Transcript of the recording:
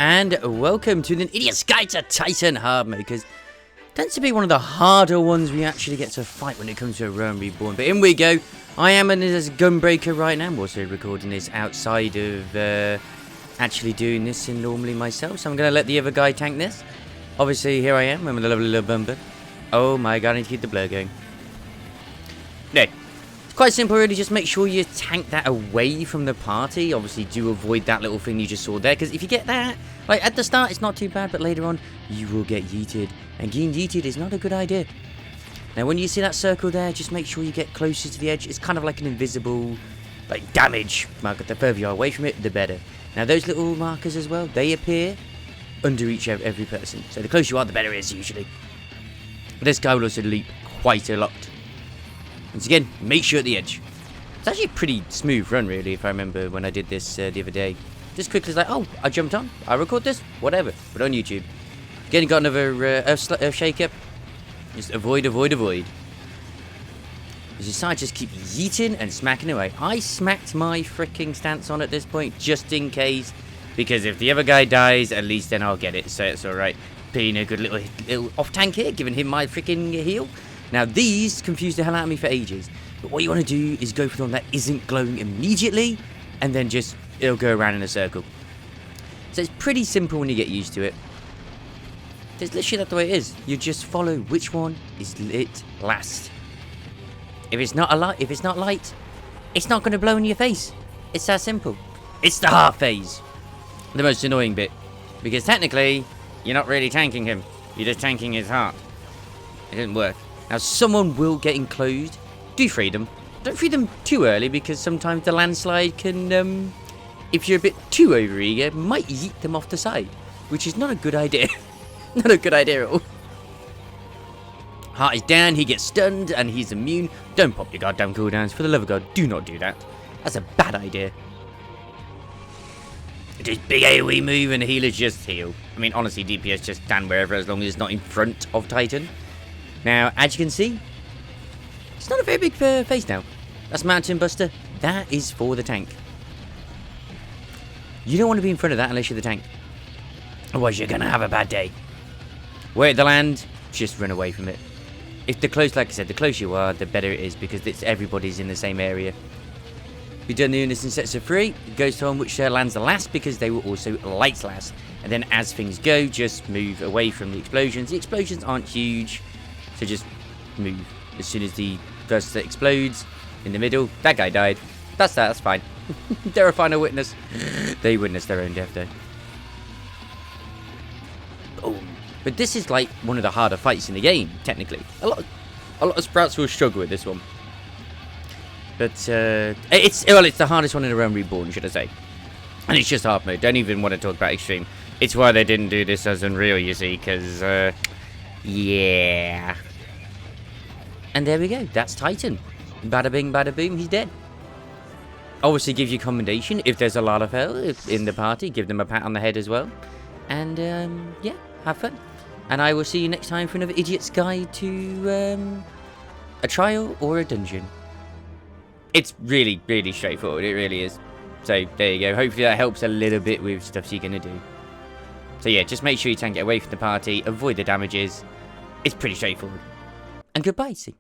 and welcome to the Idiot's Guide to Titan hard mode, because it tends to be one of the harder ones we actually get to fight when it comes to a Realm Reborn. But in we go. I am in this Gunbreaker right now. I'm also recording this outside of actually doing this normally myself, so I'm going to let the other guy tank this. Obviously, here I am. I'm with a lovely little bumper. Oh my god, I need to keep the blur going. No. It's quite simple, really. Just make sure you tank that away from the party. Obviously, do avoid that little thing you just saw there, because if you get that, like at the start, it's not too bad, but later on, you will get yeeted. And getting yeeted is not a good idea. Now, when you see that circle there, just make sure you get closer to the edge. It's kind of like an invisible, like, damage marker. The further you are away from it, the better. Now, those little markers as well, they appear under every person. So the closer you are, the better it is, usually. But this guy will also leap quite a lot. Once again, make sure at the edge. It's actually a pretty smooth run, really, if I remember when I did this the other day. Just quickly, it's like, oh, I jumped on. I record this, whatever. But on YouTube. Again, got another Earth Shake-Up. Just avoid. You decide to just keep yeeting and smacking away. I smacked my freaking stance on at this point, just in case. Because if the other guy dies, at least then I'll get it. So it's alright. Being a good little off-tank here, giving him my freaking heal. Now, these confuse the hell out of me for ages. But what you want to do is go for the one that isn't glowing immediately. And then just, it'll go around in a circle. So it's pretty simple when you get used to it. It's literally that's the way it is. You just follow which one is lit last. If it's not light, it's not going to blow in your face. It's that simple. It's the heart phase. The most annoying bit. Because technically, you're not really tanking him. You're just tanking his heart. It didn't work. Now, someone will get enclosed. Do free them. Don't free them too early, because sometimes the landslide can, if you're a bit too overeager, might yeet them off the side. Which is not a good idea. Not a good idea at all. Heart is down, he gets stunned, and he's immune. Don't pop your goddamn cooldowns. For the love of God, do not do that. That's a bad idea. Just big AoE move and healers just heal. I mean, honestly, DPS just stand wherever as long as it's not in front of Titan. Now, as you can see, it's not a very big face now. That's Mountain Buster. That is for the tank. You don't want to be in front of that unless you're the tank. Otherwise, you're going to have a bad day. Wait at the land, just run away from it. If the close, like I said, the closer you are, the better it is, because everybody's in the same area. We've done the units in sets of 3. It goes on which lands the last, because they will also light last. And then as things go, just move away from the explosions. The explosions aren't huge, so just move. As soon as the first set explodes, in the middle, that guy died. That's fine. They're a final witness. They witnessed their own death, though. But this is like one of the harder fights in the game, technically. A lot of Sprouts will struggle with this one. But it's the hardest one in a Realm Reborn, should I say. And it's just hard mode. Don't even want to talk about extreme. It's why they didn't do this as Unreal, you see, because yeah. And there we go. That's Titan. Bada bing, bada boom. He's dead. Obviously, give you commendation if there's a lot of hell in the party. Give them a pat on the head as well. And yeah, have fun. And I will see you next time for another Idiot's Guide to a trial or a dungeon. It's really, really straightforward. It really is. So, there you go. Hopefully that helps a little bit with stuff you're going to do. So, yeah, just make sure you tank it away from the party. Avoid the damages. It's pretty straightforward. And goodbye, see.